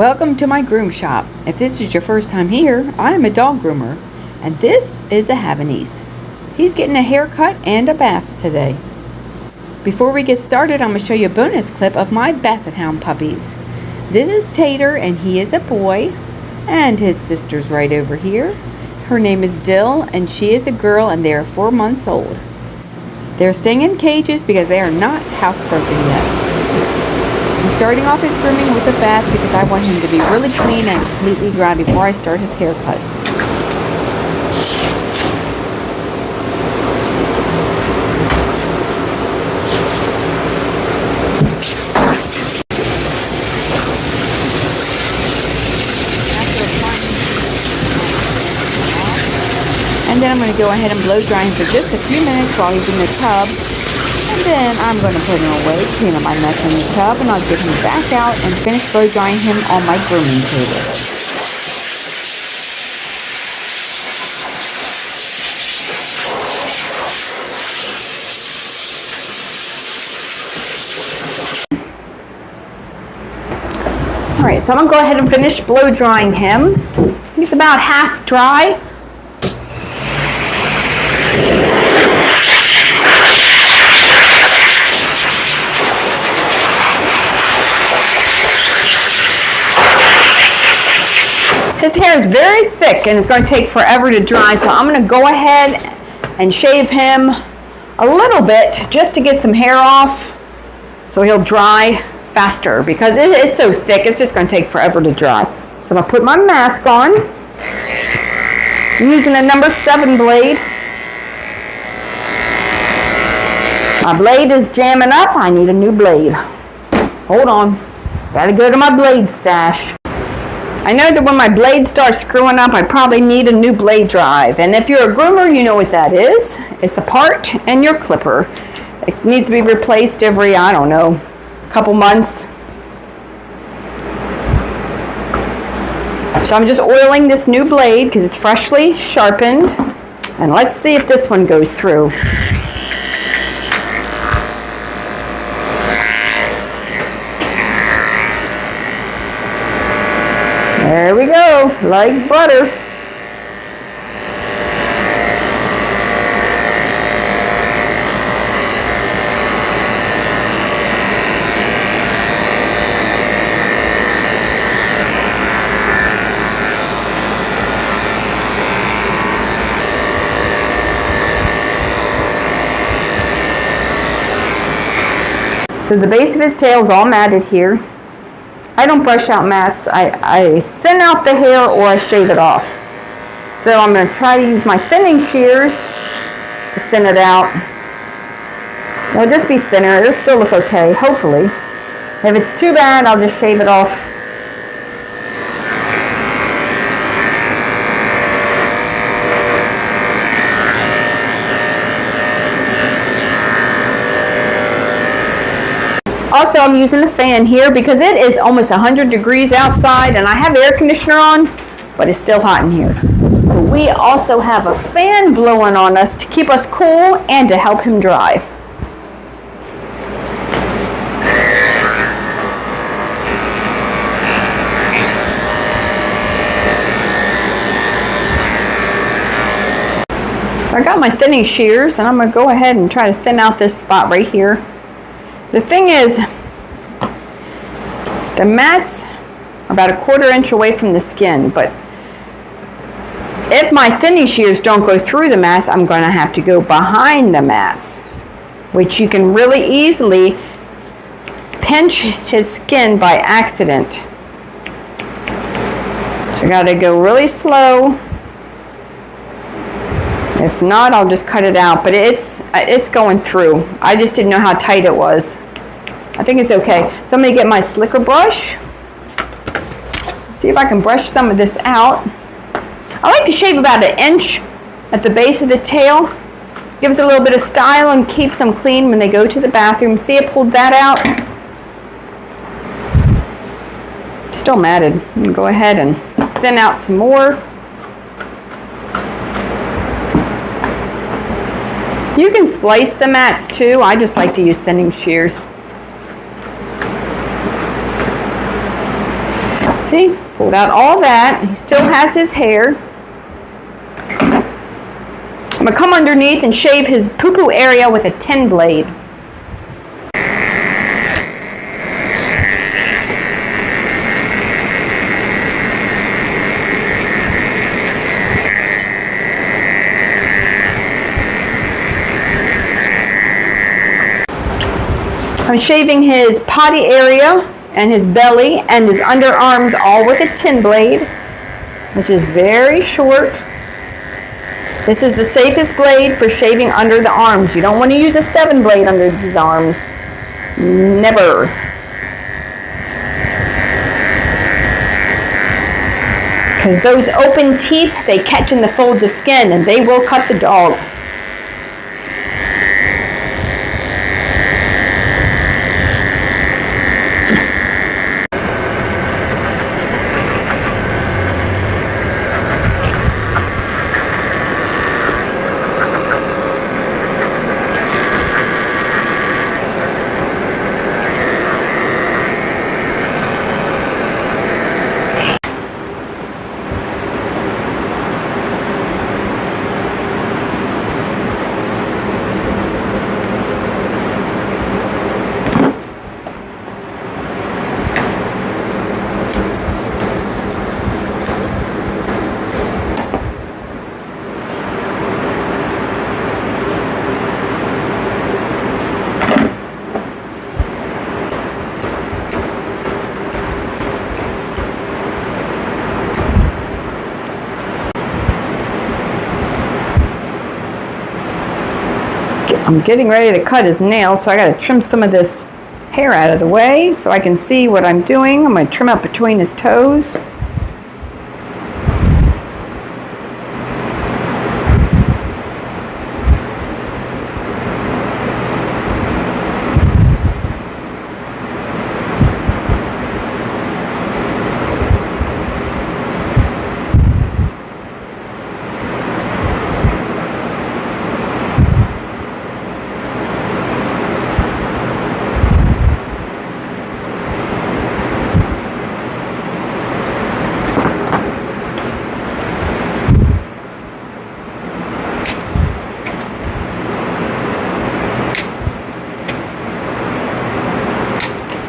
Welcome to my groom shop. If this is your first time here, I am a dog groomer, and this is the Havanese. He's getting a haircut and a bath today. Before we get started, I'm going to show you a bonus clip of my Basset Hound puppies. This is Tater, and he is a boy, and his sister's right over here. Her name is Dill, and she is a girl, and they are 4 months old. They're staying in cages because they are not housebroken yet. I'm starting off his grooming with a bath because I want him to be really clean and completely dry before I start his haircut. And then I'm going to go ahead and blow dry him for just a few minutes while he's in the tub. And then I'm going to put him away, clean up my mess in the tub, and I'll get him back out and finish blow drying him on my grooming table. Alright, so I'm going to go ahead and finish blow drying him. He's about half dry. His hair is very thick and it's going to take forever to dry, so I'm going to go ahead and shave him a little bit just to get some hair off so he'll dry faster because it's so thick it's just going to take forever to dry. So I'm going to put my mask on. I'm using a number 7 blade. My blade is jamming up. I need a new blade. Hold on. Gotta go to my blade stash. I know that when my blade starts screwing up, I probably need a new blade drive. And if you're a groomer, you know what that is. It's a part in your clipper. It needs to be replaced every, I don't know, couple months. So I'm just oiling this new blade because it's freshly sharpened. And let's see if this one goes through. There we go, like butter. So the base of his tail is all matted here. I don't brush out mats. I thin out the hair or I shave it off. So I'm going to try to use my thinning shears to thin it out. It'll just be thinner. It'll still look okay, hopefully. If it's too bad, I'll just shave it off. Also, I'm using a fan here because it is almost 100 degrees outside and I have the air conditioner on, but it's still hot in here. So we also have a fan blowing on us to keep us cool and to help him dry. So I got my thinning shears and I'm going to go ahead and try to thin out this spot right here. The thing is, the mats are about 1/4 inch away from the skin, but if my thinning shears don't go through the mats, I'm going to have to go behind the mats, which you can really easily pinch his skin by accident. So I got to go really slow. If not, I'll just cut it out, but it's going through. I just didn't know how tight it was. I think it's okay. So I'm going to get my slicker brush. See if I can brush some of this out. I like to shave about 1 inch at the base of the tail. Gives a little bit of style and keeps them clean when they go to the bathroom. See, I pulled that out. Still matted. I'm going to go ahead and thin out some more. You can splice the mats too. I just like to use thinning shears. See, pulled out all that. He still has his hair. I'm gonna come underneath and shave his poo-poo area with a 10 blade. I'm shaving his potty area and his belly and his underarms all with a 10 blade, which is very short. This is the safest blade for shaving under the arms. You don't want to use a 7 blade under these arms. Never. Because those open teeth, they catch in the folds of skin and they will cut the dog. I'm getting ready to cut his nails, so I gotta trim some of this hair out of the way so I can see what I'm doing. I'm gonna trim up between his toes.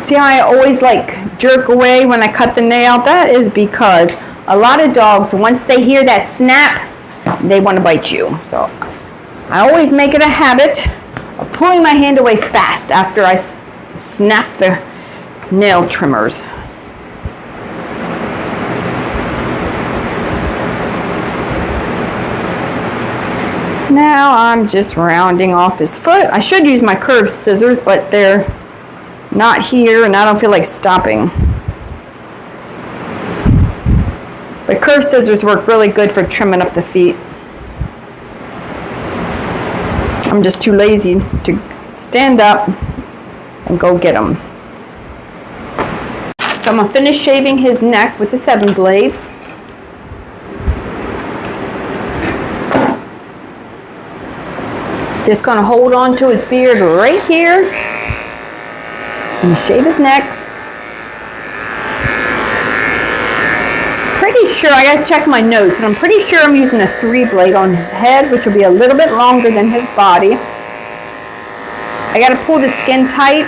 See how I always jerk away when I cut the nail? That is because a lot of dogs, once they hear that snap, they want to bite you. So I always make it a habit of pulling my hand away fast after I snap the nail trimmers. Now I'm just rounding off his foot. I should use my curved scissors, but they're not here and I don't feel like stopping. But curved scissors work really good for trimming up the feet. I'm just too lazy to stand up and go get them. So I'm gonna finish shaving his neck with the 7 blade. Just gonna hold on to his beard right here and shave his neck. Pretty sure, I gotta check my notes, but I'm pretty sure I'm using a 3 blade on his head, which will be a little bit longer than his body. I gotta pull the skin tight.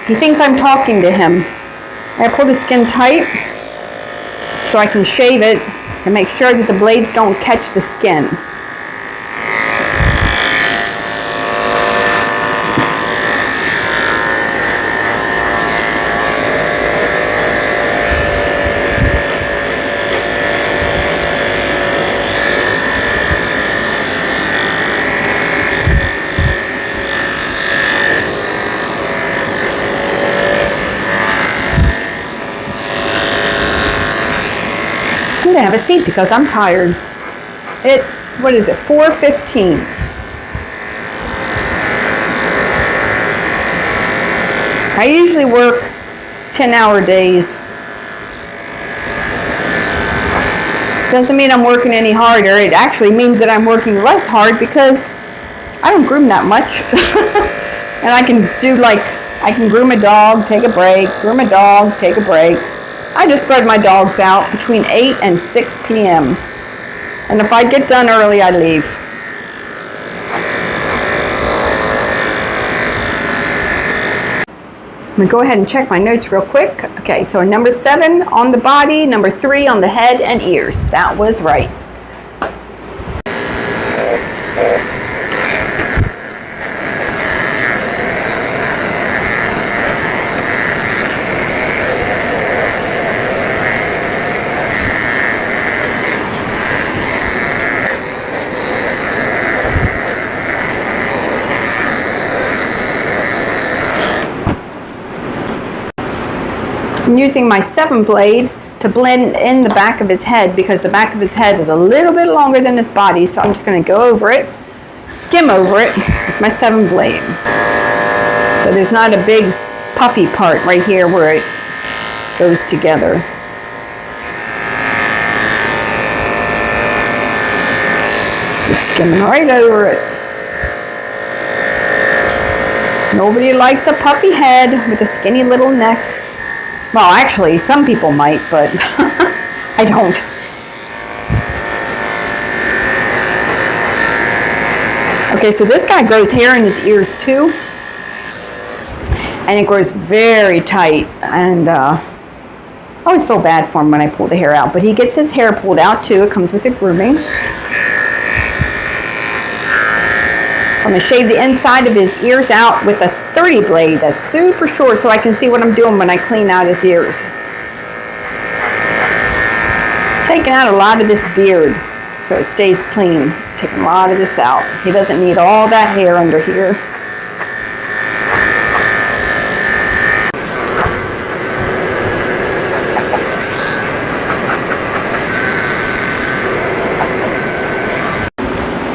He thinks I'm talking to him. I gotta pull the skin tight so I can shave it and make sure that the blades don't catch the skin. I'm gonna have a seat because I'm tired. It's, what is it, 4:15. I usually work 10-hour days. Doesn't mean I'm working any harder. It actually means that I'm working less hard because I don't groom that much. And I can do I can groom a dog, take a break, groom a dog, take a break. I just spread my dogs out between 8 and 6 p.m. And if I get done early, I leave. I'm going to go ahead and check my notes real quick. Okay, so number 7 on the body, number 3 on the head and ears. That was right. I'm using my 7 blade to blend in the back of his head because the back of his head is a little bit longer than his body, so I'm just going to go over it, skim over it with my 7 blade. So there's not a big puffy part right here where it goes together. Just skimming right over it. Nobody likes a puffy head with a skinny little neck. Well, actually, some people might, but I don't. Okay, so this guy grows hair in his ears too. And it grows very tight. And I always feel bad for him when I pull the hair out. But he gets his hair pulled out too. It comes with the grooming. I'm going to shave the inside of his ears out with a 30 blade that's super short so I can see what I'm doing when I clean out his ears. Taking out a lot of this beard so it stays clean. It's taking a lot of this out. He doesn't need all that hair under here.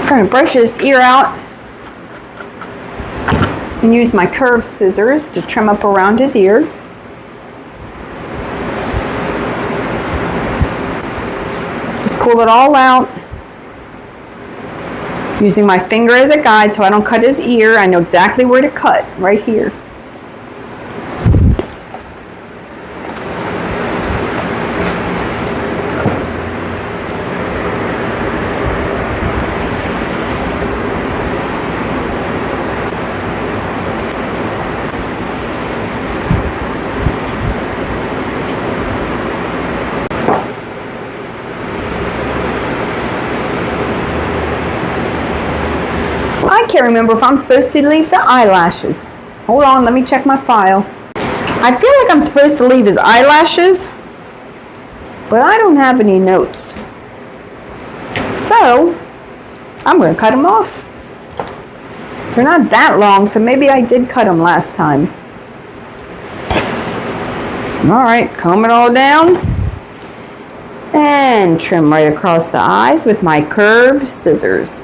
I'm going to brush his ear out and use my curved scissors to trim up around his ear. Just pull it all out. Using my finger as a guide so I don't cut his ear. I know exactly where to cut, right here. I can't remember if I'm supposed to leave the eyelashes. Hold on, let me check my file. I feel like I'm supposed to leave his eyelashes, but I don't have any notes. So, I'm going to cut them off. They're not that long, so maybe I did cut them last time. Alright, comb it all down. And trim right across the eyes with my curved scissors.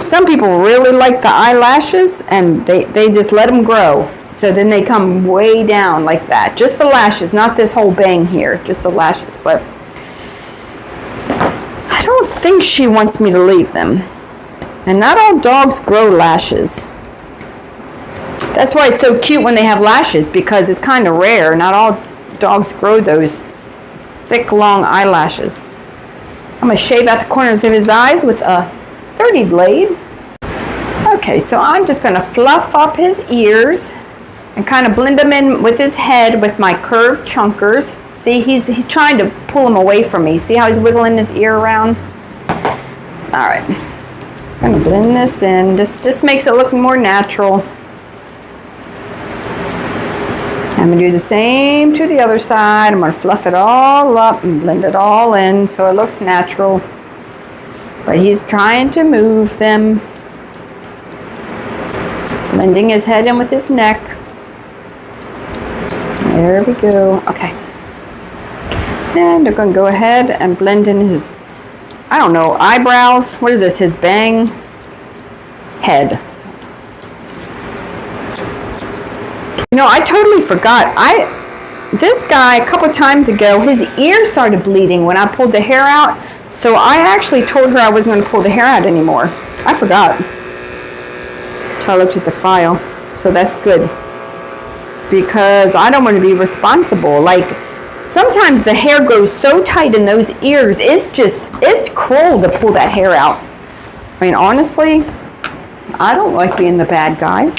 Some people really like the eyelashes and they just let them grow. So then they come way down like that. Just the lashes, not this whole bang here, just the lashes. But I don't think she wants me to leave them. And not all dogs grow lashes. That's why it's so cute when they have lashes, because it's kind of rare. Not all dogs grow those thick, long eyelashes. I'm going to shave out the corners of his eyes with a 30 blade. Okay, so I'm just going to fluff up his ears and kind of blend them in with his head with my curved chunkers. See, he's trying to pull them away from me. See how he's wiggling his ear around? All right, just going to blend this in. Just makes it look more natural. I'm going to do the same to the other side. I'm going to fluff it all up and blend it all in so it looks natural. But he's trying to move them. Blending his head in with his neck. There we go. Okay. And I'm going to go ahead and blend in his, I don't know, eyebrows. What is this? His bang head. You know, I totally forgot. This guy, a couple times ago, his ear started bleeding when I pulled the hair out. So I actually told her I wasn't going to pull the hair out anymore. I forgot. So I looked at the file. So that's good. Because I don't want to be responsible. Like, sometimes the hair grows so tight in those ears, it's cruel to pull that hair out. I mean, honestly, I don't like being the bad guy.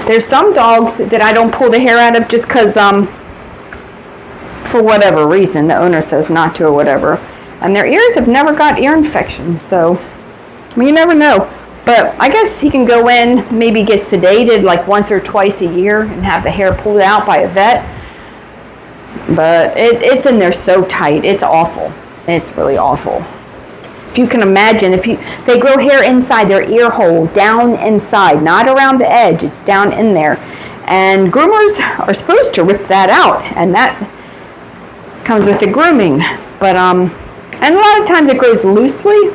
There's some dogs that I don't pull the hair out of just because, for whatever reason, the owner says not to or whatever. And their ears have never got ear infections, so, I mean, you never know. But I guess he can go in, maybe get sedated like once or twice a year and have the hair pulled out by a vet. But it's in there so tight. It's awful. It's really awful. If you can imagine, they grow hair inside their ear hole, down inside, not around the edge. It's down in there. And groomers are supposed to rip that out. And that comes with the grooming. But, and a lot of times it grows loosely.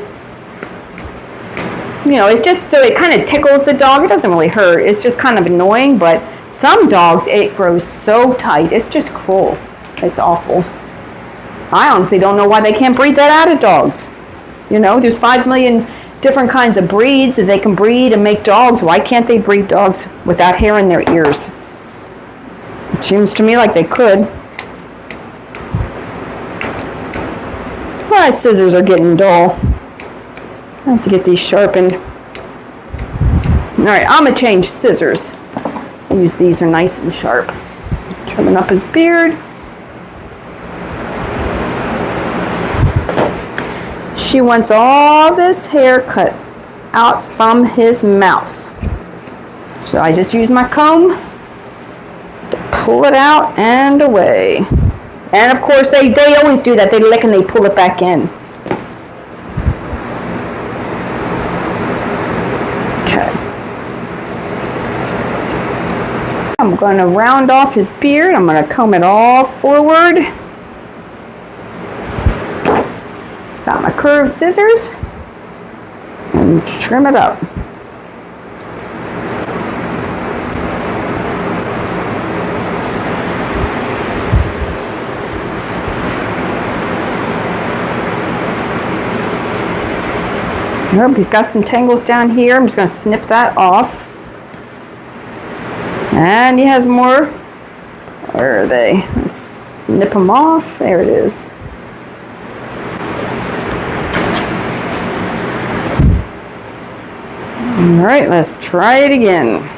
You know, it's just so it kind of tickles the dog. It doesn't really hurt. It's just kind of annoying. But some dogs, it grows so tight. It's just cruel. It's awful. I honestly don't know why they can't breed that out of dogs. You know, there's 5 million different kinds of breeds that they can breed and make dogs. Why can't they breed dogs without hair in their ears? It seems to me like they could. My scissors are getting dull. I have to get these sharpened. Alright, I'm going to change scissors. I use these, are nice and sharp. Trimming up his beard. She wants all this hair cut out from his mouth. So I just use my comb to pull it out and away. And of course they always do that. They lick and they pull it back in. I'm going to round off his beard. I'm going to comb it all forward. Got my curved scissors and trim it up. Nope, he's got some tangles down here. I'm just going to snip that off. And he has more. Where are they? Let's snip them off. There it is. All right, let's try it again.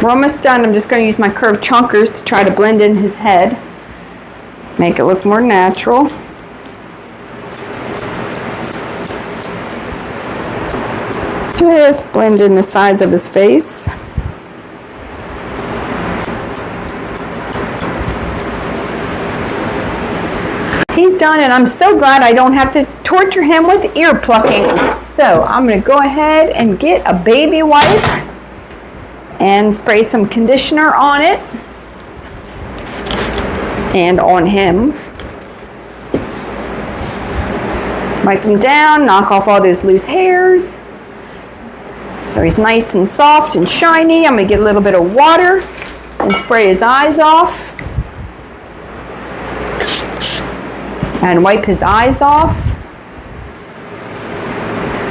We're almost done. I'm just going to use my curved chunkers to try to blend in his head. Make it look more natural. Just blend in the sides of his face. He's done, and I'm so glad I don't have to torture him with ear plucking. So I'm going to go ahead and get a baby wipe and spray some conditioner on it and on him. Wipe him down, knock off all those loose hairs. So he's nice and soft and shiny. I'm going to get a little bit of water and spray his eyes off. And wipe his eyes off.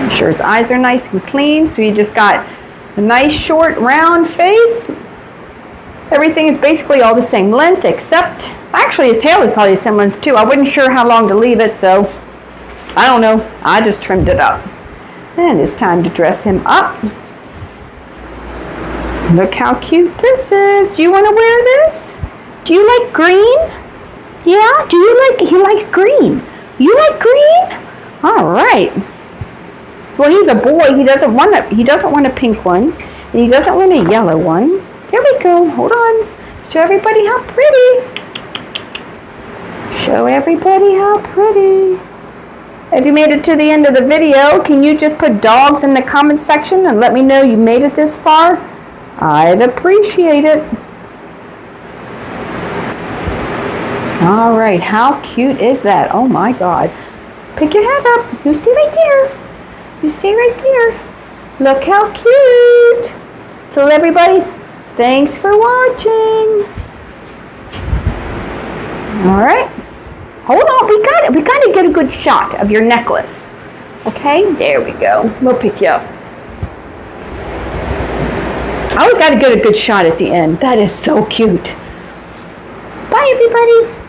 Make sure his eyes are nice and clean. So you just got a nice short round face. Everything is basically all the same length except, actually his tail is probably the same length too. I wasn't sure how long to leave it, so I don't know. I just trimmed it up. And it's time to dress him up. Look how cute this is. Do you want to wear this? Do you like green? Yeah? Do you like, he likes green. You like green? All right. Well, he's a boy. He doesn't want a pink one. And he doesn't want a yellow one. There we go. Hold on. Show everybody how pretty. Show everybody how pretty. If you made it to the end of the video, can you just put dogs in the comment section and let me know you made it this far? I'd appreciate it. All right, how cute is that? Oh my God. Pick your head up. You stay right there. You stay right there. Look how cute. So everybody, thanks for watching. All right. Hold on, we got to get a good shot of your necklace. Okay, there we go. We'll pick you up. I always got to get a good shot at the end. That is so cute. Bye, everybody.